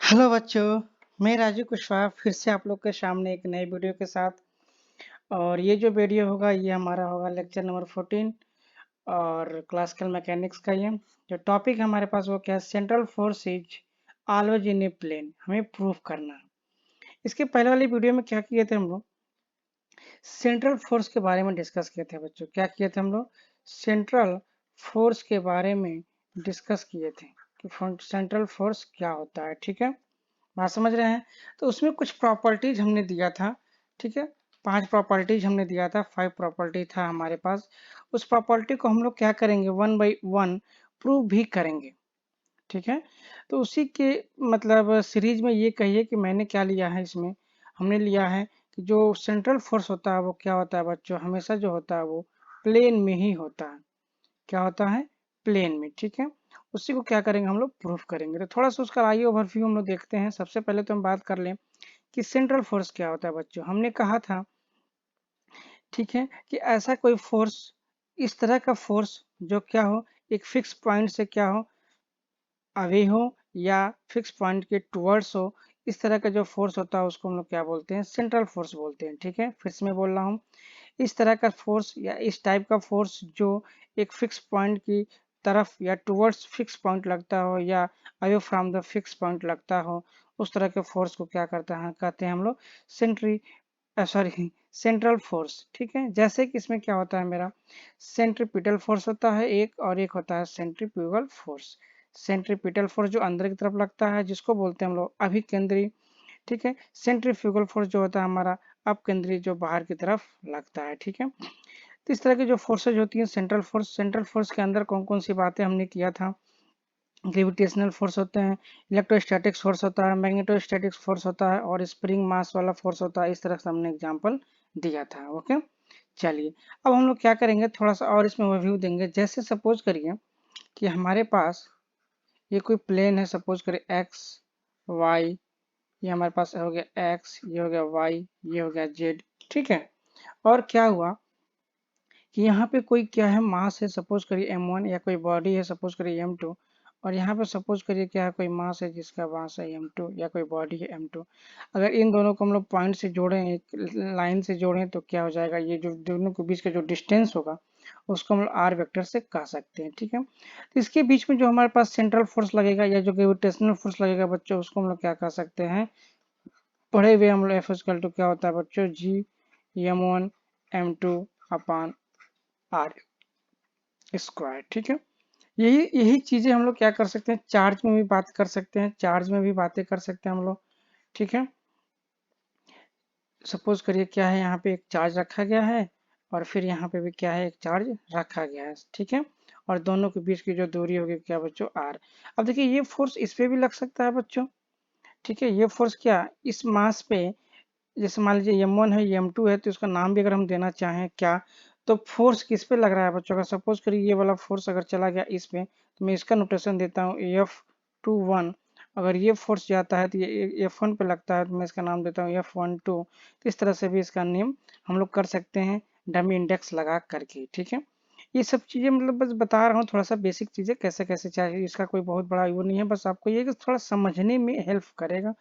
Hello बच्चों, मैं राजू कुशवाहा फिर से आप लोग के सामने एक नए वीडियो के साथ। और ये जो वीडियो होगा ये हमारा होगा लेक्चर नंबर 14 और क्लासिकल मैकेनिक्स का। ये जो टॉपिक हमारे पास वो क्या है, central force is always in a plane, हमें प्रूफ करना है। इसके पहले वाली वीडियो में क्या किए थे हम लोग, सेंट्रल फोर्स के बारे में डिस्कस किए थे। बच्चों क्या किए थे हम लोग, सेंट्रल फोर्स के बारे में डिस्कस किए थे कि सेंट्रल फोर्स क्या होता है। ठीक है, बात समझ रहे हैं। तो उसमें कुछ प्रॉपर्टीज हमने दिया था। ठीक है, 5 प्रॉपर्टीज हमने दिया था, 5 प्रॉपर्टी था हमारे पास। उस प्रॉपर्टी को हम लोग क्या करेंगे, 1 बाई 1 प्रूव भी करेंगे। ठीक है, तो उसी के मतलब सीरीज में ये कहिए कि मैंने क्या लिया है, इसमें हमने लिया है कि जो सेंट्रल फोर्स होता है वो क्या होता है बच्चों, हमेशा जो होता है वो प्लेन में ही होता है। क्या होता है, प्लेन में। ठीक है, उसी को क्या करेंगे हम लोग, प्रूफ करेंगे। तो थोड़ा सा उसका आइए ओवरव्यू हम लोग देखते हैं। सबसे पहले तो हम बात कर लें कि सेंट्रल फोर्स क्या होता है। बच्चों हमने कहा था, ठीक है, कि ऐसा कोई फोर्स, इस तरह का फोर्स जो क्या हो, एक फिक्स पॉइंट से क्या हो, अवे हो या फिक्स पॉइंट के टुवर्ड्स हो, इस तरह का जो फोर्स होता है उसको हम लोग क्या बोलते हैं, सेंट्रल फोर्स बोलते हैं। ठीक है, फिर से मैं बोल रहा हूँ, इस तरह का फोर्स या इस टाइप का फोर्स जो एक फिक्स पॉइंट की तरफ या टुवर्ड्स फिक्स पॉइंट लगता हो या away from the fix point लगता हो, उस तरह के फोर्स को क्या करता है, कहते हैं हम लोग सेंट्री सॉरी सेंट्रल फोर्स। ठीक है, जैसे कि इसमें क्या होता है, मेरा सेंट्रीपिटल फोर्स होता है एक, और एक होता है सेंट्रीफ्यूगल फोर्स। सेंट्रीपिटल फोर्स जो अंदर की तरफ लगता है जिसको बोलते हैं हम लोग अभिकेंद्री। ठीक है, सेंट्रीफ्यूगल फोर्स जो होता है हमारा अपकेंद्री, जो बाहर की तरफ लगता है। ठीक है, तो इस तरह की जो फोर्सेज होती हैं सेंट्रल फोर्स के अंदर कौन कौन सी बातें हमने किया था, ग्रेविटेशनल फोर्स होते हैं, इलेक्ट्रोस्टैटिक्स फोर्स होता है, मैग्नेटोस्टैटिक्स फोर्स होता है और स्प्रिंग मास वाला फोर्स होता है। इस तरह से हमने एग्जांपल दिया था। ओके, चलिए अब हम लोग क्या करेंगे, थोड़ा सा और इसमें ओवरव्यू देंगे। जैसे सपोज करिए कि हमारे पास ये कोई प्लेन है, सपोज करिए एक्स वाई, ये हमारे पास हो गया एक्स, ये हो गया वाई, ये हो गया जेड। ठीक है, और क्या हुआ कि यहाँ पे कोई क्या है, मास है, सपोज करिए m1, या कोई बॉडी है सपोज करिए m2, और यहाँ पे सपोज करिए क्या है, कोई मास है जिसका मास है m2 या कोई बॉडी है m2। अगर इन दोनों को हम लोग पॉइंट से जोड़ें, एक लाइन से जोड़ें, तो क्या हो जाएगा, ये जो दोनों के बीच का जो डिस्टेंस होगा उसको हम लोग आर वेक्टर से कह सकते हैं। ठीक है, तो इसके बीच में जो हमारे पास सेंट्रल फोर्स लगेगा या जो ग्रेविटेशनल फोर्स लगेगा बच्चों, उसको हम लोग क्या कह सकते हैं, पढ़े हुए हम लोग एफ इक्वल टू क्या होता है बच्चों, जी m1 m2 upon R square. ठीक है, यही यही चीजें हम लोग क्या कर सकते हैं, चार्ज में भी बात कर सकते हैं, चार्ज में भी बातें कर सकते हैं हम लोग। ठीक है, सपोज करिए क्या है, यहाँ पे एक चार्ज रखा गया है और फिर यहाँ पे भी क्या है, एक चार्ज रखा गया है। ठीक है, और दोनों के बीच की जो दूरी होगी क्या बच्चों, आर। अब देखिए ये फोर्स इस पे भी लग सकता है बच्चों। ठीक है, ये फोर्स क्या, इस मास पे, जैसे मान लीजिए m1 है, ये m2 है, तो इसका नाम भी अगर हम देना चाहें क्या, तो फोर्स किस पे लग रहा है बच्चों का, सपोज करिए ये वाला फोर्स अगर चला गया इस पे, तो मैं इसका नोटेशन देता हूँ F21। अगर ये फोर्स जाता है तो ये F1 पे लगता है, तो मैं इसका नाम देता हूँ F12। तो इस तरह से भी इसका नेम हम लोग कर सकते हैं डमी इंडेक्स लगा करके। ठीक है, ये सब चीज़ें मतलब बस बता रहा हूँ, थोड़ा सा बेसिक चीज़ें कैसे कैसे चाहिए, इसका कोई बहुत बड़ा वो नहीं है, बस आपको ये कि थोड़ा समझने में हेल्प करेगा,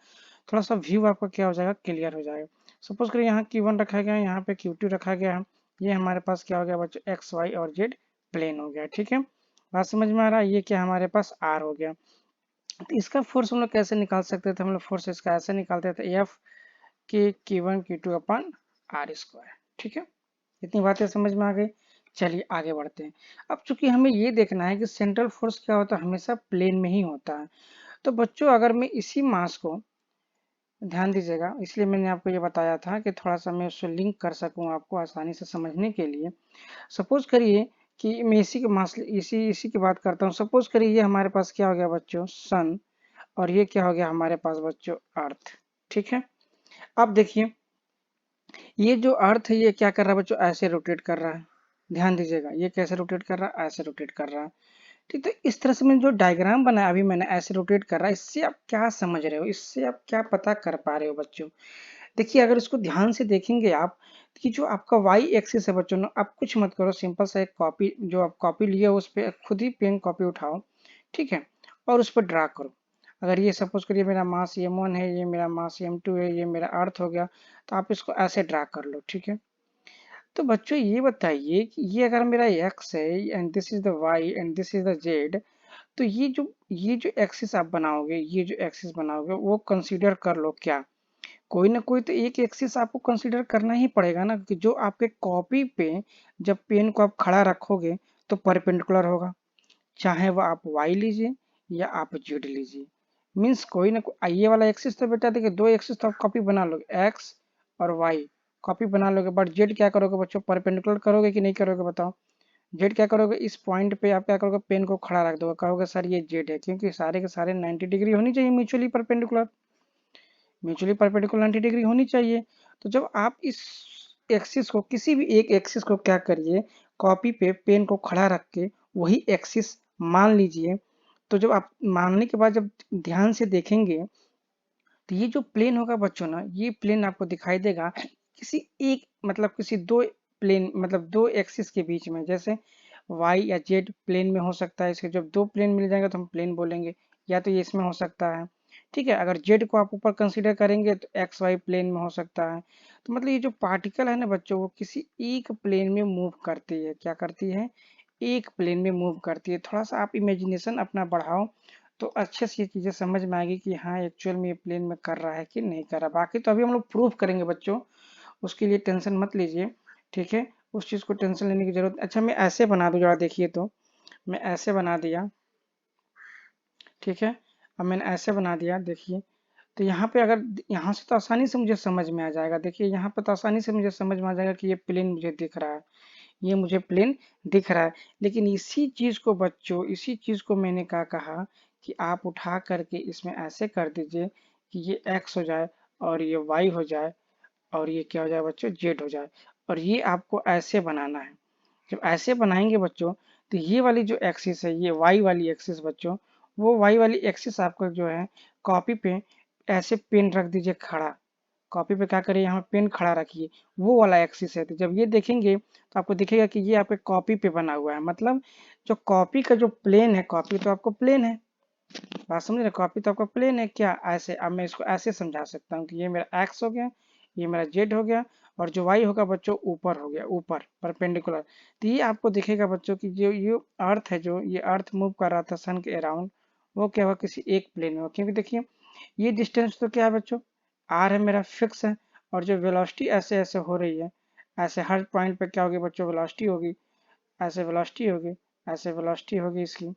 थोड़ा सा व्यू आपका क्या हो जाएगा, क्लियर हो जाएगा। सपोज करिए यहाँ Q1 रखा गया है, यहाँ पे Q2 रखा गया है, ये हमारे पास क्या हो गया बच्चों, एक्स वाई और जेड प्लेन हो गया। ठीक है, बात समझ में आ रहा है, ये क्या हमारे पास आर हो गया। तो इसका फोर्स हम लोग कैसे निकाल सकते थे, हम लोग फोर्स इसका ऐसे निकालते थे, एफ के Q1 Q2 upon are square. ठीक है, इतनी बातें समझ में आ गई। चलिए आगे बढ़ते हैं। अब चूंकि हमें ये देखना है कि सेंट्रल फोर्स क्या होता है, हमेशा प्लेन में ही होता है। तो बच्चों अगर मैं इसी मास को, ध्यान दीजिएगा, इसलिए मैंने आपको ये बताया था कि थोड़ा सा मैं उससे लिंक कर सकूं आपको आसानी से समझने के लिए। सपोज करिए कि मैं इसी के मास इसी इसी की बात करता हूँ। सपोज करिए ये हमारे पास क्या हो गया बच्चों, सन, और ये क्या हो गया हमारे पास बच्चों, अर्थ। ठीक है, अब देखिए ये जो अर्थ है ये क्या कर रहा है बच्चों, ऐसे रोटेट कर रहा है। ध्यान दीजिएगा, ये कैसे रोटेट कर रहा है, ऐसे रोटेट कर रहा है। ठीक, तो इस तरह से मैंने जो डायग्राम बनाया अभी मैंने, ऐसे रोटेट कर रहा है, इससे आप क्या समझ रहे हो, इससे आप क्या पता कर पा रहे हो बच्चों। देखिए अगर इसको ध्यान से देखेंगे आप, कि जो आपका वाई एक्सिस है बच्चों ना, आप कुछ मत करो, सिंपल सा एक कॉपी, जो आप कॉपी लिए उस पर खुद ही पेन कॉपी उठाओ। ठीक है, और उस पर ड्रा करो। अगर ये सपोज करिए मेरा मास m1 है, ये मेरा मास m2 है, ये मेरा अर्थ हो गया, तो आप इसको ऐसे ड्रा कर लो, ठीक है। तो बच्चों ये बताइए कि ये अगर मेरा x है and this is the y and this is the z, तो ये जो एक्सिस आप बनाओगे, ये जो एक्सिस बनाओगे वो कंसीडर कर लो क्या, कोई ना कोई तो एक एक्सिस आपको कंसीडर करना ही पड़ेगा ना, कि जो आपके कॉपी पे जब पेन को आप खड़ा रखोगे तो परपेंडिकुलर होगा, चाहे वो आप y लीजिए या आप z लीजिए। मीन्स कोई ना कोई ये वाला एक्सिस तो बेटा देखिए, दो एक्सिस तो आप कॉपी बना लोगे, x और y कॉपी बना लोगे, बट z क्या करोगे बच्चों, परपेंडिकुलर करोगे कि नहीं करोगे बताओ। जेड क्या करोगे, इस पॉइंट पे आप क्या करोगे, पेन को खड़ा रख दोगे, कहोगे सर ये जेड है, क्योंकि सारे के सारे 90 डिग्री होनी चाहिए, म्यूचुअली परपेंडिकुलर 90 डिग्री होनी चाहिए। तो जब आप इस एक्सिस को, किसी भी एक एक्सिस को क्या करिए, कॉपी पे पेन को खड़ा रख के वही एक्सिस मान लीजिए। तो जब आप मानने के बाद जब ध्यान से देखेंगे, तो ये जो प्लेन होगा बच्चों ना, ये प्लेन आपको दिखाई देगा किसी एक, मतलब किसी दो प्लेन, मतलब दो एक्सिस के बीच में, जैसे y या z प्लेन में हो सकता है, इसके जब दो प्लेन मिल जाएंगे तो हम प्लेन बोलेंगे, या तो ये इसमें हो सकता है, ठीक है। अगर z को आप ऊपर कंसीडर करेंगे तो एक्स वाई प्लेन में हो सकता है। तो मतलब ये जो पार्टिकल है ना बच्चों, वो किसी एक प्लेन में मूव करती है, क्या करती है, एक प्लेन में मूव करती है। थोड़ा सा आप इमेजिनेशन अपना बढ़ाओ तो अच्छे से ये चीज़ें समझ में आएगी कि हाँ एक्चुअल में ये प्लेन में कर रहा है कि नहीं कर रहा। बाकी तो अभी हम लोग प्रूफ करेंगे बच्चों, उसके लिए टेंशन मत लीजिए, ठीक है। उस चीज़ को टेंशन लेने की जरूरत। अच्छा मैं ऐसे बना दूँ जरा देखिए, तो मैं ऐसे बना दिया, ठीक है। अब मैंने ऐसे बना दिया देखिए, तो यहाँ पे अगर यहाँ से तो आसानी से मुझे समझ में आ जाएगा, देखिए यहाँ पे तो आसानी से मुझे समझ में आ जाएगा कि ये प्लेन मुझे दिख रहा है, ये मुझे प्लेन दिख रहा है। लेकिन इसी चीज को बच्चों, इसी चीज को मैंने क्या कहा कि आप उठा करके इसमें ऐसे कर दीजिए कि ये x हो जाए और ये y हो जाए और ये क्या हो जाए बच्चों, z हो जाए। और ये आपको ऐसे बनाना है। जब ऐसे बनाएंगे बच्चों, तो ये वाली जो एक्सिस है, ये y वाली एक्सिस बच्चों, वो y वाली एक्सिस आपको जो है कॉपी पे ऐसे पेन रख दीजिए खड़ा, कॉपी पे क्या करिए, यहाँ पेन खड़ा रखिए, वो वाला एक्सिस है। तो जब ये देखेंगे तो आपको दिखेगा कि ये आपके कॉपी पे बना हुआ है, मतलब जो कॉपी का जो प्लेन है, कॉपी तो आपको प्लेन है, बात समझ रहे, कॉपी तो आपका प्लेन है क्या, ऐसे। अब मैं इसको ऐसे समझा सकता हूँ कि ये मेरा एक्स हो गया, ये मेरा जेड हो गया, और जो वाई होगा बच्चों ऊपर हो गया, ऊपर परपेंडिकुलर। तो ये आपको दिखेगा बच्चों की जो ये अर्थ है, जो ये अर्थ मूव कर रहा था सन के अराउंड, वो क्या हुआ, किसी एक प्लेन में हो। क्योंकि देखिए ये डिस्टेंस तो क्या है बच्चों, आर है, मेरा फिक्स है, और जो वेलोसिटी ऐसे ऐसे हो रही है, ऐसे हर पॉइंट पे क्या होगी बच्चों, वेलोसिटी होगी, ऐसे वेलोसिटी होगी, ऐसे वेलोसिटी होगी इसकी,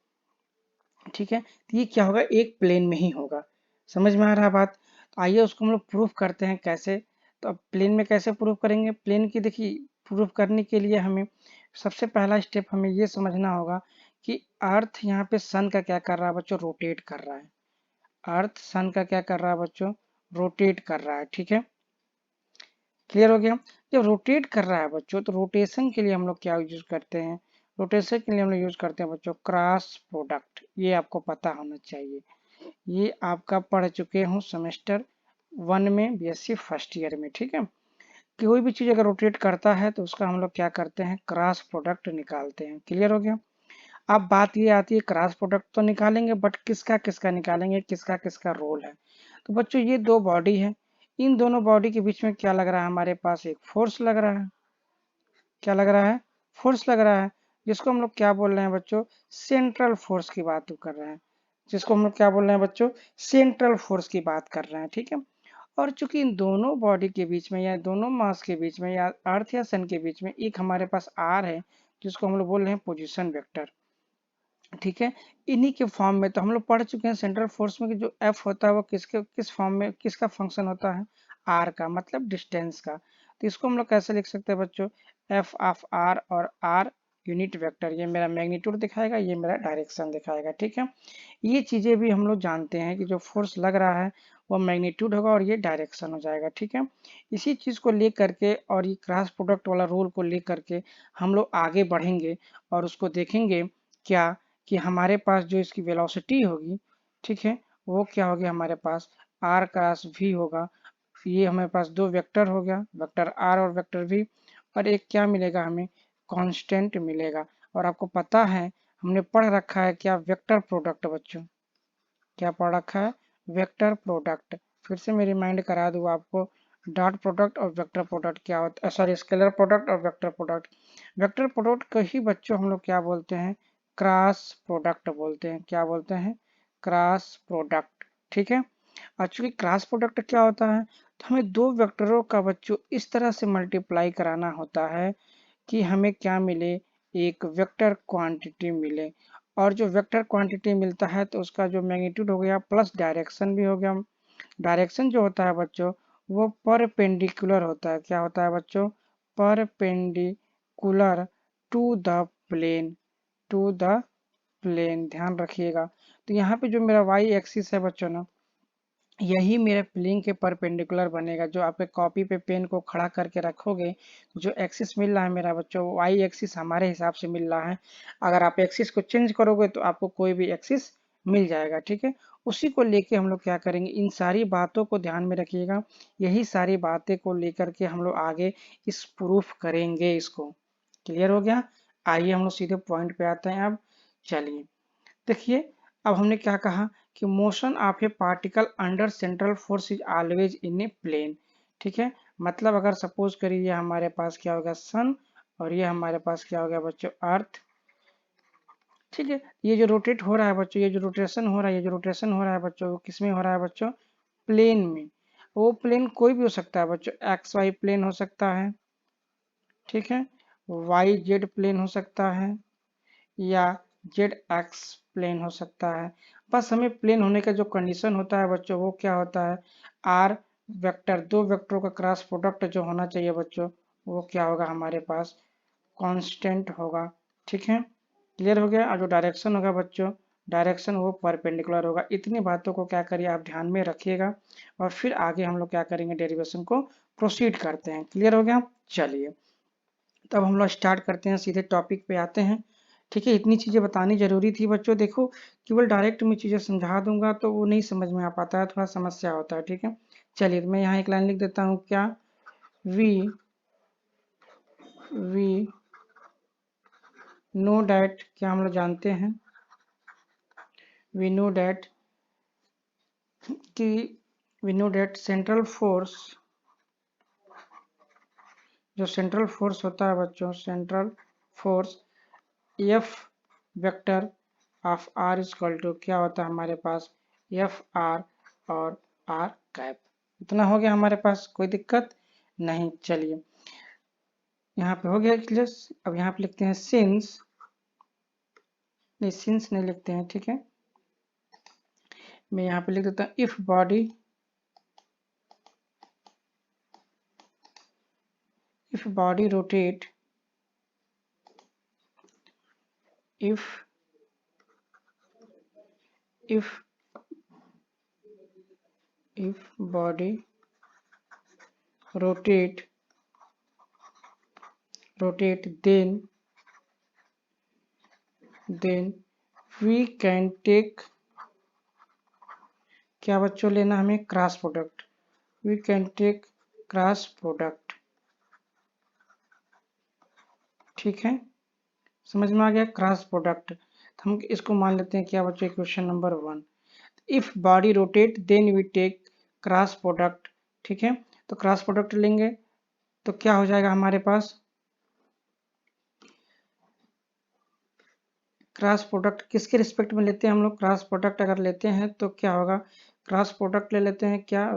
ठीक है। तो ये क्या होगा, एक प्लेन में ही होगा। समझ में आ रहा है बात। तो आइए उसको हम लोग प्रूफ करते हैं कैसे। तो अब प्लेन में कैसे प्रूफ करेंगे, प्लेन की देखिए प्रूफ करने के लिए हमें सबसे पहला स्टेप हमें ये समझना होगा कि अर्थ यहाँ पे सन का क्या कर रहा है बच्चों, रोटेट कर रहा है। अर्थ सन का क्या कर रहा है बच्चों, रोटेट कर रहा है, ठीक है। क्लियर हो गया। जब रोटेट कर रहा है बच्चों, तो रोटेशन के लिए हम लोग क्या यूज करते हैं, रोटेशन के लिए हम लोग यूज करते हैं बच्चों क्रॉस प्रोडक्ट। ये आपको पता होना चाहिए, ये आपका पढ़ चुके हूँ सेमेस्टर 1 में, बीएससी फर्स्ट ईयर में, ठीक है। कोई भी चीज अगर रोटेट करता है तो उसका हम लोग क्या करते हैं, क्रॉस प्रोडक्ट निकालते हैं। क्लियर हो गया। अब बात ये आती है, क्रॉस प्रोडक्ट तो निकालेंगे, बट किसका किसका निकालेंगे, किसका किसका रोल है। तो बच्चों ये दो बॉडी है, इन दोनों बॉडी के बीच में क्या लग रहा है, हमारे पास एक फोर्स लग रहा है। क्या लग रहा है, फोर्स लग रहा है, जिसको हम लोग क्या बोल रहे हैं बच्चों, सेंट्रल फोर्स की बात कर रहे हैं, जिसको हम लोग क्या बोल रहे हैं बच्चों, सेंट्रल फोर्स की बात कर रहे हैं, ठीक है। और चूंकि इन दोनों बॉडी के बीच में या दोनों मास के बीच में या अर्थ या सन के बीच में एक हमारे पास आर है, जिसको हम लोग बोल रहे हैं पोजिशन वेक्टर, ठीक है। इन्हीं के फॉर्म में तो हम लोग पढ़ चुके हैं सेंट्रल फोर्स में कि जो एफ होता है वो किसके किस फॉर्म में, किसका फंक्शन होता है, आर का, मतलब डिस्टेंस का। तो इसको हम लोग कैसे लिख सकते हैं बच्चों, एफ ऑफ आर, और आर यूनिट वेक्टर, ये मेरा मैग्नीट्यूड दिखाएगा, ये मेरा डायरेक्शन दिखाएगा, ठीक है। ये चीजें भी हम लोग जानते हैं कि जो फोर्स लग रहा है वो मैग्नीट्यूड होगा और ये डायरेक्शन हो जाएगा, ठीक है। इसी चीज को ले करके और ये क्रॉस प्रोडक्ट वाला रूल को ले करके हम लोग आगे बढ़ेंगे और उसको देखेंगे क्या, कि हमारे पास जो इसकी वेलोसिटी होगी, ठीक है, वो क्या होगी, हमारे पास आर क्रॉस वी होगा। ये हमारे पास दो वेक्टर हो गया, वेक्टर आर और वेक्टर वी, और एक क्या मिलेगा हमें, कांस्टेंट मिलेगा। और आपको पता है हमने पढ़ रखा है क्या, वेक्टर प्रोडक्ट बच्चों, क्या पढ़ रखा है, वेक्टर प्रोडक्ट। फिर से मैं रिमाइंड करा दूँ आपको, डॉट प्रोडक्ट और वेक्टर प्रोडक्ट क्या होता है, सॉरी स्केलर प्रोडक्ट और वेक्टर प्रोडक्ट। वेक्टर प्रोडक्ट को ही बच्चों हम लोग क्या बोलते हैं, क्रॉस प्रोडक्ट बोलते हैं। क्या बोलते हैं, क्रॉस प्रोडक्ट। ठीक है, एक्चुअली क्रॉस प्रोडक्ट क्या होता है, तो हमें दो वेक्टरों का बच्चों इस तरह से मल्टीप्लाई कराना होता है कि हमें क्या मिले, एक वेक्टर क्वांटिटी मिले। और जो वेक्टर क्वांटिटी मिलता है तो उसका जो मैग्नीट्यूड हो गया प्लस डायरेक्शन भी हो गया। डायरेक्शन जो होता है बच्चों वो परपेंडिकुलर होता है। क्या होता है बच्चों, perpendicular to the plane, to the plane, ध्यान रखिएगा। तो यहाँ पे जो मेरा वाई एक्सिस है बच्चों ना, यही मेरे प्लेन के परपेंडिकुलर बनेगा। जो आपके कॉपी पे पेन को खड़ा करके रखोगे, जो एक्सिस मिल रहा है मेरा बच्चों, वाई एक्सिस हमारे हिसाब से मिल रहा है। अगर आप एक्सिस को चेंज करोगे तो आपको कोई भी एक्सिस मिल जाएगा। ठीक है, उसी को लेके हम लोग क्या करेंगे, इन सारी बातों को ध्यान में रखिएगा। यही सारी बातें को लेकर के हम लोग आगे इस प्रूफ करेंगे। इसको क्लियर हो गया। आइए हम लोग सीधे पॉइंट पे आते हैं। अब चलिए देखिए, अब हमने क्या कहा कि motion of a particle under central force is always in a plane. ठीक है, मतलब अगर सपोज करिए ये हमारे पास क्या हो गया सन, और ये हमारे पास क्या हो गया बच्चों अर्थ। ठीक है, ये जो रोटेट हो रहा है बच्चों, ये जो रोटेशन हो रहा है, ये जो रोटेशन हो रहा है बच्चों, किस में हो रहा है बच्चों, प्लेन में। वो प्लेन कोई भी हो सकता है बच्चों, एक्स वाई प्लेन हो सकता है, ठीक है, वाई जेड प्लेन हो सकता है, या जेड एक्स प्लेन हो सकता है। बस हमें प्लेन होने का जो कंडीशन होता है बच्चों वो क्या होता है, आर वेक्टर, दो वेक्टरों का क्रॉस प्रोडक्ट जो होना चाहिए बच्चों, वो क्या होगा हमारे पास, कांस्टेंट होगा। ठीक है, क्लियर हो गया। और जो डायरेक्शन होगा बच्चों, डायरेक्शन वो परपेंडिकुलर होगा। इतनी बातों को क्या करिए आप ध्यान में रखिएगा, और फिर आगे हम लोग क्या करेंगे, डेरिवेशन को प्रोसीड करते हैं। क्लियर हो गया, चलिए तब हम लोग स्टार्ट करते हैं, सीधे टॉपिक पे आते हैं। ठीक है, इतनी चीज़ें बतानी जरूरी थी बच्चों। देखो केवल डायरेक्ट मैं चीज़ें समझा दूंगा तो वो नहीं समझ में आ पाता है, थोड़ा समस्या होता है। ठीक है, चलिए तो मैं यहाँ एक लाइन लिख देता हूँ, क्या, वी वी नो डैट, क्या हम लोग जानते हैं, वी नो डैट कि we know that central force, जो सेंट्रल फोर्स होता है बच्चों, central force F vector of R equal to क्या होता है हमारे पास, एफ आर और आर कैप। इतना हो गया हमारे पास, कोई दिक्कत नहीं। चलिए यहाँ पे हो गया क्लियर। अब यहाँ पे लिखते हैं सिंस, नहीं सिंस नहीं लिखते हैं, ठीक है, मैं यहाँ पे लिख देता हूँ if body, if body rotate, if if if body rotate then we can take, क्या बच्चों लेना हमें, cross product, we can take cross product. ठीक है, समझ में आ गया क्रॉस प्रोडक्ट। तो हम इसको मान लेते हैं क्या बच्चों, question number 1, if body rotate then we take cross product. ठीक है, तो क्रॉस प्रोडक्ट लेंगे तो क्या हो जाएगा हमारे पास, क्रॉस प्रोडक्ट किसके रिस्पेक्ट में लेते हैं हम लोग, क्रॉस प्रोडक्ट अगर लेते हैं तो क्या होगा, क्रॉस प्रोडक्ट ले लेते हैं क्या,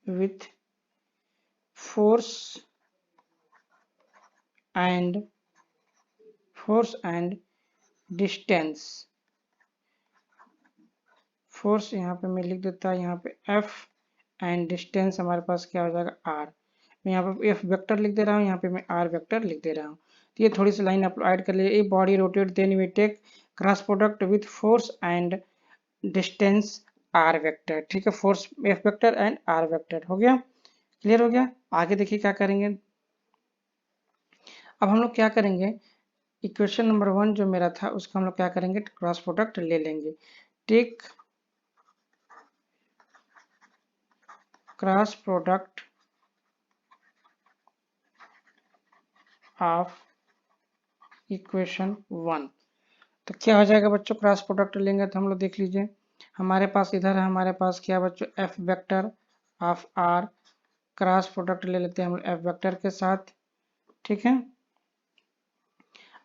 with force and distance. Force यहाँ पे मैं लिख देता है, यहाँ पे एफ, एंड डिस्टेंस हमारे पास क्या हो जाएगा आर। मैं यहाँ पे एफ वेक्टर लिख दे रहा हूँ, यहाँ पे मैं आर वेक्टर लिख दे रहा हूँ। तो ये थोड़ी सी लाइन आप ऐड कर लीजिए, a body rotate then we take cross product with force and distance R vector. ठीक है, force F vector and R vector हो गया, क्लियर हो गया। आगे देखिए क्या करेंगे, अब हम लोग क्या करेंगे, इक्वेशन नंबर 1 जो मेरा था उसका हम लोग क्या करेंगे, क्रॉस प्रोडक्ट ले लेंगे। Take cross product of equation 1, तो क्या हो जाएगा बच्चों, क्रॉस प्रोडक्ट लेंगे तो हम लोग देख लीजिए, हमारे पास इधर है, हमारे पास क्या बच्चों, F vector of R, cross product ले लेते हैं हम एफ वेक्टर के साथ, ठीक है।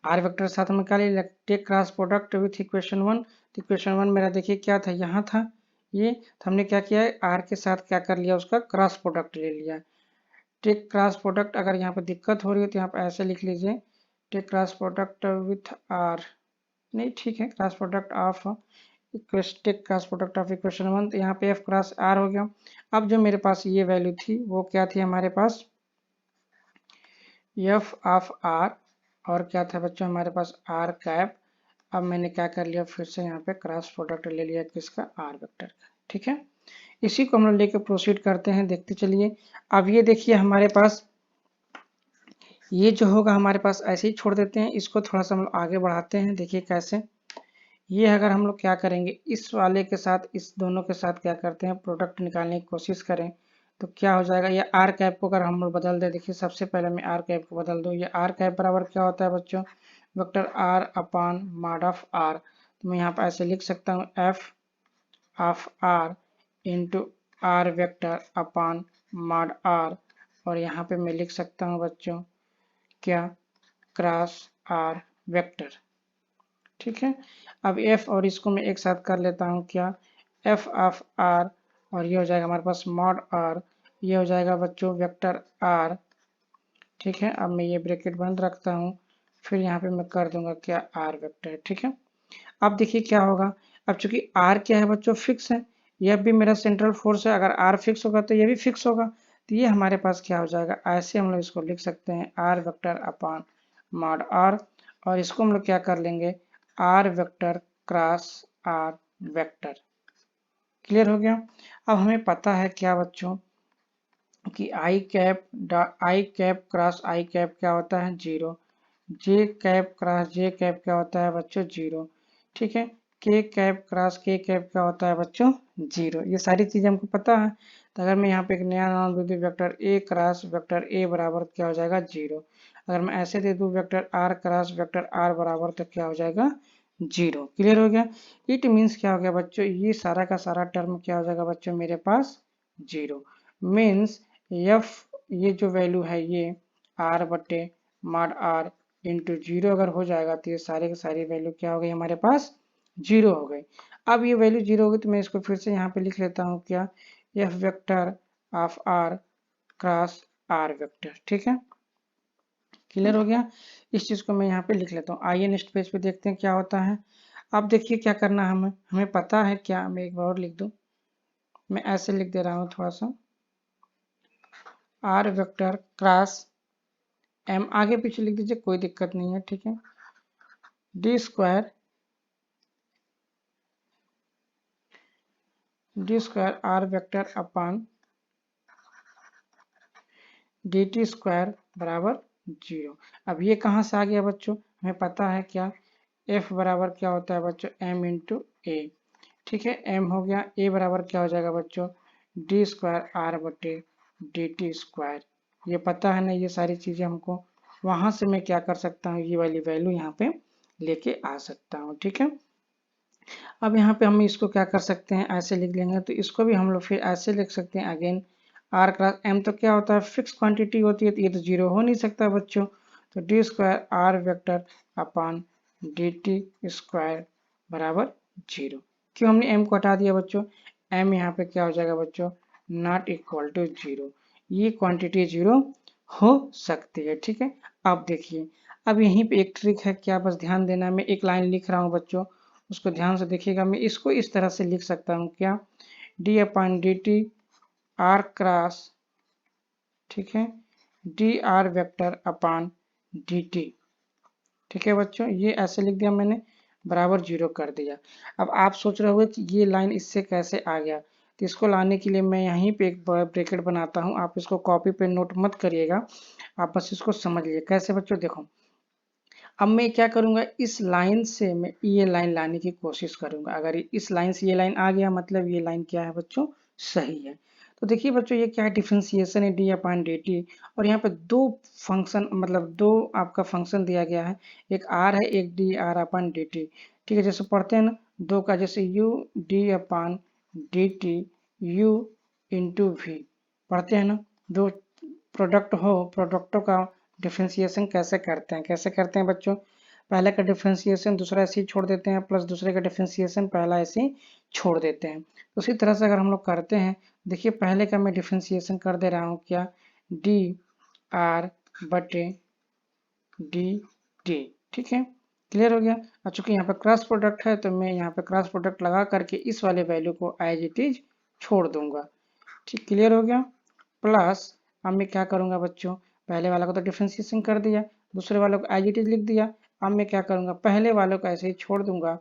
आर वेक्टर के साथ हम क्या ले, take cross product with equation 1। तो इक्वेशन 1 मेरा देखिए क्या था, यहाँ था ये, तो हमने क्या किया है, आर के साथ क्या कर लिया, उसका क्रॉस प्रोडक्ट ले लिया। टेक क्रॉस प्रोडक्ट, अगर यहाँ पे दिक्कत हो रही है तो यहाँ पे ऐसे लिख लीजिए, take cross product with R, नहीं ठीक है, cross product of take cross product of equation 1, तो यहाँ पे एफ क्रॉस आर हो गया। अब जो मेरे पास ये वैल्यू थी वो क्या थी हमारे पास, एफ ऑफ आर, और क्या था बच्चों हमारे पास आर कैप। अब मैंने क्या कर लिया, फिर से यहाँ पे क्रॉस प्रोडक्ट ले लिया किसका, आर वेक्टर का, ठीक है। इसी को हम लोग लेके प्रोसीड करते हैं, देखते चलिए। अब ये देखिए हमारे पास ये जो होगा हमारे पास ऐसे ही छोड़ देते हैं, इसको थोड़ा सा हम लोग आगे बढ़ाते हैं, देखिए कैसे। ये अगर हम लोग क्या करेंगे, इस वाले के साथ इस दोनों के साथ क्या करते हैं, प्रोडक्ट निकालने की कोशिश करें, तो क्या हो जाएगा, ये आर कैप को अगर हम लोग बदल दें, देखिए सबसे पहले मैं आर कैप को बदल दूं, ये आर कैप बराबर क्या होता है बच्चों, vector R upon mod of R. तो मैं यहाँ पर ऐसे लिख सकता हूँ, F of R into R vector upon mod R, और यहाँ पे मैं लिख सकता हूँ बच्चों क्या, क्रॉस आर वेक्टर, ठीक है। अब f और इसको मैं एक साथ कर लेता हूँ क्या, f ऑफ r, और ये हो जाएगा हमारे पास मॉड r, ये हो जाएगा बच्चों वेक्टर r, ठीक है। अब मैं ये ब्रैकेट बंद रखता हूँ, फिर यहाँ पे मैं कर दूंगा क्या, r वेक्टर, ठीक है। अब देखिए क्या होगा, अब चूंकि r क्या है बच्चों, फिक्स है, यह भी मेरा सेंट्रल फोर्स है, अगर r फिक्स होगा तो ये भी फिक्स होगा, तो ये हमारे पास क्या हो जाएगा, ऐसे हम लोग इसको लिख सकते हैं, r vector upon mod r, और इसको हम लोग क्या कर लेंगे, R vector cross R vector. Clear हो गया। अब हमें पता है क्या बच्चों कि I cap cross I cap क्या होता है, zero, J cap cross J cap क्या होता है बच्चों, जीरो, ठीक है। के कैप क्रॉस के कैप क्या होता है बच्चों, जीरो। ये सारी चीजें हमको पता है, तो अगर मैं यहाँ पे एक नया नाम दे दूँ, vector A cross vector A बराबर क्या हो जाएगा, जीरो। अगर मैं ऐसे दे दूँ vector R cross vector R बराबर, तो क्या हो जाएगा, जीरो। क्लियर हो गया। इट मीन्स क्या हो गया बच्चों, ये सारा का सारा टर्म क्या हो जाएगा बच्चों मेरे पास, जीरो। मीन्स एफ, ये जो वैल्यू है ये आर बटे मॉड आर इंटू जीरो अगर हो जाएगा, तो ये सारे के सारी वैल्यू क्या हो गई हमारे पास, जीरो हो गई। अब ये वैल्यू जीरो होगी तो मैं इसको फिर से यहाँ पे लिख लेता हूँ क्या, F vector of R cross R vector, ठीक है। क्लियर हो गया। इस चीज को मैं यहाँ पे लिख लेता हूँ। आइए नेक्स्ट पेज पे देखते हैं क्या होता है। अब देखिए क्या करना है हमें, हमें पता है क्या, मैं एक बार और लिख दूं, मैं ऐसे लिख दे रहा हूँ थोड़ा सा, आर वेक्टर क्रॉस एम, आगे पीछे लिख दीजिए कोई दिक्कत नहीं है, ठीक है, D square R vector upon D T square बराबर जीरो। अब ये कहाँ से आ गया बच्चों, हमें पता है क्या, एफ बराबर क्या होता है बच्चों, एम इंटू ए, ठीक है। एम हो गया, ए बराबर क्या हो जाएगा बच्चों, डी स्क्वायर आर बटे डी टी स्क्वायर। ये पता है ना, ये सारी चीजें हमको, वहां से मैं क्या कर सकता हूँ, ये वाली वैल्यू यहाँ पे लेके आ सकता हूँ, ठीक है। अब यहाँ पे हम इसको क्या कर सकते हैं, ऐसे लिख लेंगे, तो इसको भी हम लोग फिर ऐसे लिख सकते हैं अगेन, आर क्रॉस एम तो क्या होता है, फिक्स क्वांटिटी होती है, तो ये तो जीरो हो नहीं सकता बच्चों, तो D square R vector upon D T square बराबर जीरो। क्यों हमने एम को हटा दिया बच्चों, एम यहाँ पे क्या हो जाएगा बच्चों, नॉट इक्वल टू जीरो, ये क्वांटिटी जीरो हो सकती है, ठीक है। अब देखिए, अब यहीं पे एक ट्रिक है, क्या बस ध्यान देना, मैं एक लाइन लिख रहा हूँ बच्चों, उसको ध्यान से देखिएगा। मैं इसको इस तरह से लिख सकता हूँ क्या, डी अपान डी टी आर क्रॉस, ठीक है, D R vector upon D T, ठीक है बच्चों, ये ऐसे लिख दिया मैंने, बराबर जीरो कर दिया। अब आप सोच रहे होंगे कि ये लाइन इससे कैसे आ गया, तो इसको लाने के लिए मैं यहीं पे एक ब्रैकेट बनाता हूँ, आप इसको कॉपी पे नोट मत करिएगा, आप बस इसको समझ लीजिए कैसे बच्चों। देखो अब मैं क्या करूंगा, इस लाइन से मैं ये लाइन लाने की कोशिश करूंगा, अगर इस लाइन से ये लाइन आ गया, मतलब ये लाइन क्या है बच्चों, सही है। तो देखिए बच्चों ये क्या है, डिफरेंशिएशन है डी अपान डी टी, और यहाँ पे दो फंक्शन, मतलब दो आपका फंक्शन दिया गया है, एक आर है एक D R upon D T. ठीक है, जैसे पढ़ते हैं ना, 2 का जैसे u d/dt u into we पढ़ते हैं ना, दो प्रोडक्ट हो, प्रोडक्टों का डिफ्रेंसिएशन कैसे करते हैं बच्चों, पहले का डिफ्रेंसिएशन दूसरा ऐसे ही छोड़ देते हैं, प्लस दूसरे का डिफ्रेंसिएशन पहला ऐसे ही छोड़ देते हैं। उसी तरह से अगर हम लोग करते हैं, देखिए पहले का मैं डिफ्रेंसिएशन कर दे रहा हूँ क्या, डी आर बटे डी टी, ठीक है, क्लियर हो गया। और चूंकि यहाँ पे क्रॉस प्रोडक्ट है तो मैं यहाँ पे क्रॉस प्रोडक्ट लगा करके इस वाले वैल्यू को एज इट इज छोड़ दूंगा, ठीक, क्लियर हो गया। प्लस अब मैं क्या करूंगा बच्चों, पहले वाला को तो डिफ्रेंसिएशन कर दिया, दूसरे वाले को एज इट इज लिख दिया, अब मैं क्या करूंगा, पहले वाले को ऐसे ही छोड़ दूंगा,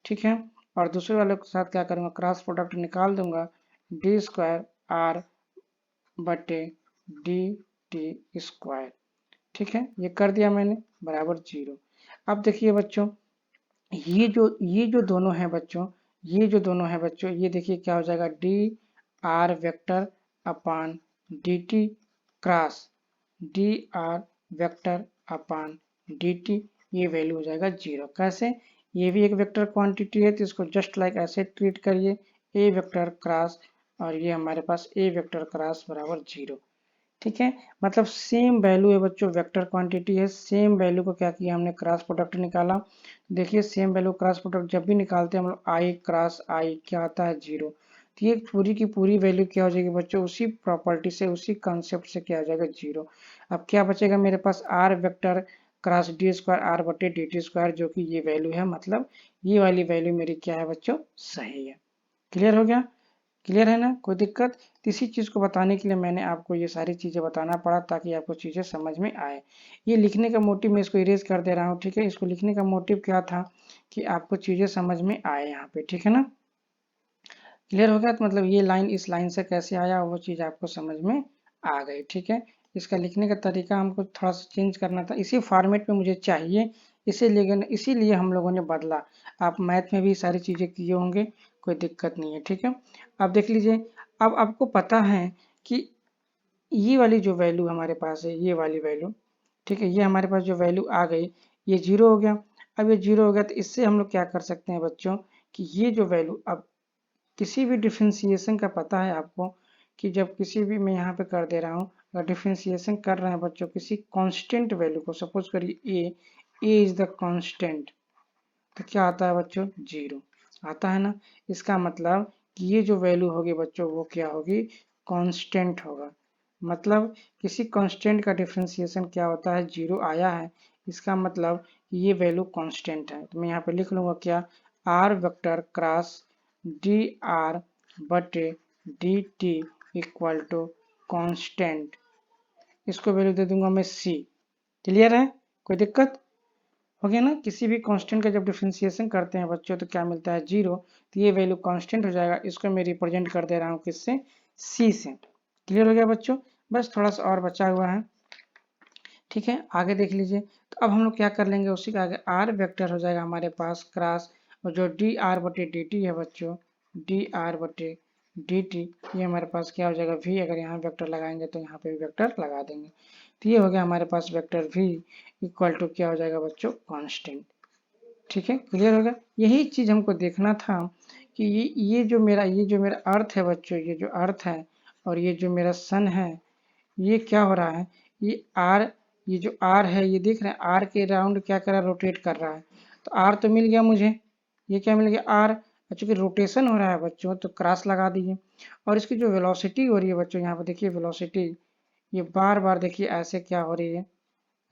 ठीक है, और दूसरे वाले के साथ क्या करूंगा, क्रॉस प्रोडक्ट निकाल दूंगा, डी स्क्वायर आर बटे डी टी स्क्वायर, ठीक है, ये कर दिया मैंने, बराबर 0। अब देखिए बच्चों, ये जो दोनों हैं बच्चों, ये देखिए क्या हो जाएगा, D R vector upon D T cross D R vector upon D T, ये वैल्यू हो जाएगा 0। कैसे, ये भी एक वेक्टर क्वांटिटी है तो इसको जस्ट लाइक ऐसे ट्रीट करिए, ए वेक्टर क्रॉस और ये हमारे पास ए वेक्टर क्रॉस बराबर 0, ठीक है, मतलब सेम वैल्यू है बच्चों, वेक्टर क्वांटिटी है, सेम वैल्यू को क्या किया हमने, क्रॉस प्रोडक्ट निकाला। देखिए सेम वैल्यू क्रॉस प्रोडक्ट जब भी निकालते हैं हम लोग, आई क्रॉस आई क्या आता है 0, तो ये पूरी की पूरी वैल्यू क्या हो जाएगी बच्चों, उसी प्रॉपर्टी से उसी कॉन्सेप्ट से क्या हो जाएगा 0। अब क्या बचेगा मेरे पास, R vector cross D square R बटे डी टी स्क्वायर, जो कि ये वैल्यू है, मतलब ये वाली वैल्यू मेरी क्या है बच्चों, सही है, क्लियर हो गया, क्लियर है ना, कोई दिक्कत। तो इसी चीज़ को बताने के लिए मैंने आपको ये सारी चीज़ें बताना पड़ा, ताकि आपको चीज़ें समझ में आए। ये लिखने का मोटिव मैं इसको इरेज कर दे रहा हूँ, ठीक है, इसको लिखने का मोटिव क्या था कि आपको चीज़ें समझ में आए यहाँ पे, ठीक है ना, क्लियर हो गया। तो मतलब ये लाइन इस लाइन से कैसे आया वो चीज़ आपको समझ में आ गई, ठीक है। इसका लिखने का तरीका हमको थोड़ा सा चेंज करना था, इसी फॉर्मेट में मुझे चाहिए, इसीलिए हम लोगों ने बदला। आप मैथ में भी सारी चीज़ें किए होंगे, कोई दिक्कत नहीं है, ठीक है। अब देख लीजिए, अब आपको पता है कि ये वाली जो वैल्यू हमारे पास है, ये वाली वैल्यू, ठीक है, ये हमारे पास जो वैल्यू आ गई, ये 0 हो गया। अब ये 0 हो गया तो इससे हम लोग क्या कर सकते हैं बच्चों, कि ये जो वैल्यू, अब किसी भी डिफ्रेंसिएशन का पता है आपको, कि जब किसी भी, मैं यहाँ पे कर दे रहा हूँ, अगर डिफ्रेंसिएशन कर रहे हैं बच्चों किसी कांस्टेंट वैल्यू को, सपोज करिए ए इज द कांस्टेंट, तो क्या आता है बच्चों, 0 आता है ना। इसका मतलब कि ये जो वैल्यू होगी बच्चों वो क्या होगी, कांस्टेंट होगा, मतलब किसी कांस्टेंट का डिफ्रेंसिएशन क्या होता है, 0 आया है, इसका मतलब ये वैल्यू कांस्टेंट है। तो मैं यहाँ पे लिख लूंगा क्या, R vector cross D R बटे D T equal to constant, इसको वैल्यू दे दूंगा मैं सी, क्लियर है, कोई दिक्कत हो गया ना। किसी भी कांस्टेंट का जब डिफरेंशिएशन करते हैं बच्चों तो क्या मिलता है, 0, तो ये वैल्यू कांस्टेंट हो जाएगा, इसको मैं रिप्रेजेंट कर दे रहा हूँ किससे, सी से, क्लियर हो गया बच्चों। बस थोड़ा सा और बचा हुआ है, ठीक है, आगे देख लीजिए। तो अब हम लोग क्या कर लेंगे, उसी का आगे आर वेक्टर हो जाएगा हमारे पास क्रॉस, और जो डी आर बटे डी टी है बच्चों, डी आर बटे डी टी, ये हमारे पास क्या हो जाएगा वी, अगर यहाँ वेक्टर लगाएंगे तो यहाँ पे भी वेक्टर लगा देंगे, तो ये हो गया हमारे पास वेक्टर वी इक्वल टू क्या हो जाएगा बच्चों, कांस्टेंट, ठीक है, क्लियर हो गया। यही चीज हमको देखना था कि ये जो मेरा अर्थ है बच्चों, ये जो अर्थ है और ये जो मेरा सन है, ये क्या हो रहा है, ये आर, ये जो आर है ये देख रहे हैं, आर के राउंड क्या कर रहा है, रोटेट कर रहा है, तो आर तो मिल गया मुझे, ये क्या मिल गया आर, चूंकि रोटेशन हो रहा है बच्चों तो क्रॉस लगा दीजिए। और इसकी जो वेलोसिटी हो रही है बच्चों, यहाँ पर देखिए वेलोसिटी, ये बार बार देखिए ऐसे क्या हो रही है,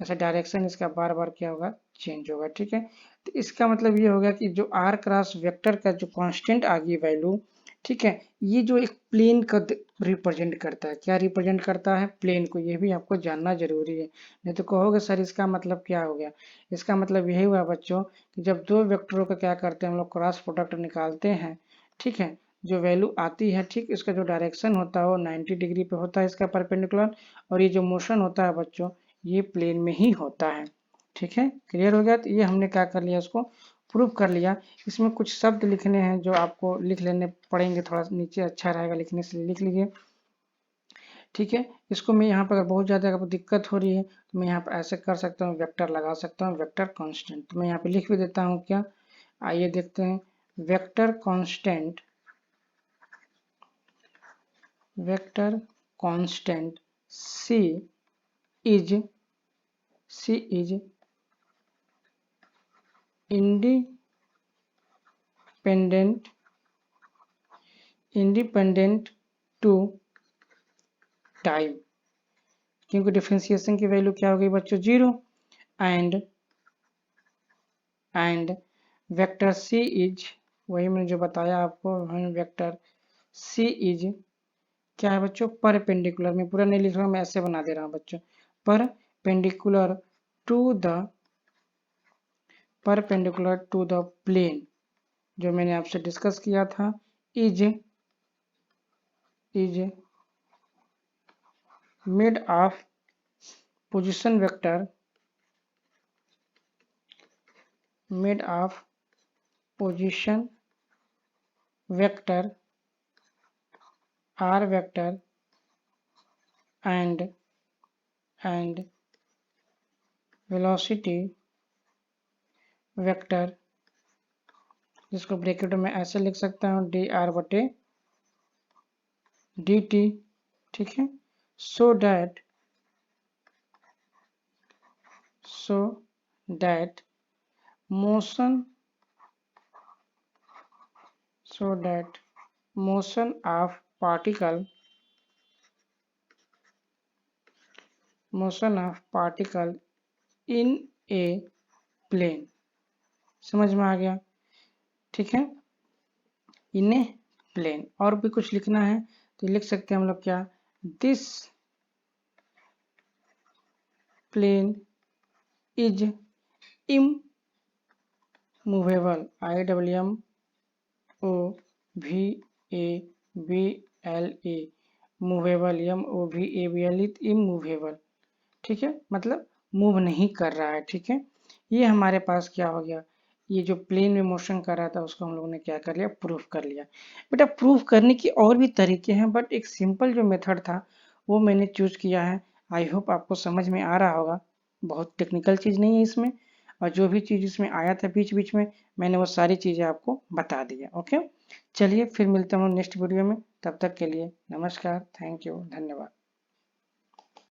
ऐसा डायरेक्शन इसका बार बार क्या होगा, चेंज होगा, ठीक है। तो इसका मतलब ये होगा कि जो आर क्रॉस वेक्टर का जो कांस्टेंट आ गई वैल्यू, ठीक है, ये जो एक प्लेन का रिप्रेजेंट करता है, क्या रिप्रेजेंट करता है, प्लेन को, ये भी आपको जानना जरूरी है, नहीं तो कहोगे सर इसका मतलब क्या हो गया। इसका मतलब यही हुआ बच्चों कि जब दो वेक्टरों का क्या करते हैं हम लोग, क्रॉस प्रोडक्ट निकालते हैं, ठीक है, जो वैल्यू आती है, ठीक, इसका जो डायरेक्शन होता है वो 90 डिग्री पे होता है इसका परपेंडिकुलर, और ये जो मोशन होता है बच्चों ये प्लेन में ही होता है, ठीक है, क्लियर हो गया। तो ये हमने क्या कर लिया, उसको प्रूव कर लिया। इसमें कुछ शब्द लिखने हैं जो आपको लिख लेने पड़ेंगे, थोड़ा नीचे अच्छा रहेगा लिखने से, लिख लीजिए, ठीक है। इसको मैं यहाँ पर अगर बहुत ज़्यादा आपको दिक्कत हो रही है तो मैं यहाँ पर ऐसे कर सकता हूँ, वेक्टर लगा सकता हूँ, वेक्टर कांस्टेंट, तो मैं यहाँ पे लिख भी देता हूँ क्या, आइए देखते हैं vector constant C is independent to time, क्योंकि डिफरेंशिएशन की वैल्यू क्या हो गई बच्चों 0 एंड वेक्टर C इज, वही मैंने जो बताया आपको, वेक्टर C इज क्या है बच्चों परपेंडिकुलर, मैं पूरा नहीं लिख रहा हूँ, मैं ऐसे बना दे रहा हूँ बच्चों, परपेंडिकुलर टू द प्लेन, जो मैंने आपसे डिस्कस किया था, is made of position vector r vector and velocity vector, जिसको ब्रैकेट में ऐसे लिख सकता हूँ dr/dt, ठीक है। So that motion of particle in a plane, समझ में आ गया, ठीक है, इन ए प्लेन। और भी कुछ लिखना है तो लिख सकते हैं हम लोग क्या, this plane is immovable, IMOVABLE, movable, MOVABLE, immovable, ठीक है, मतलब मूव नहीं कर रहा है, ठीक है। ये हमारे पास क्या हो गया, ये जो प्लेन में मोशन कर रहा था उसको हम लोगों ने क्या कर लिया, प्रूफ कर लिया। बेटा प्रूफ करने की और भी तरीके हैं, बट एक सिंपल जो मेथड था वो मैंने चूज किया है। आई होप आपको समझ में आ रहा होगा, बहुत टेक्निकल चीज़ नहीं है इसमें, और जो भी चीज़ इसमें आया था बीच बीच में मैंने वो सारी चीज़ें आपको बता दी है। ओके, चलिए फिर मिलते हैं नेक्स्ट वीडियो में, तब तक के लिए नमस्कार, थैंक यू, धन्यवाद।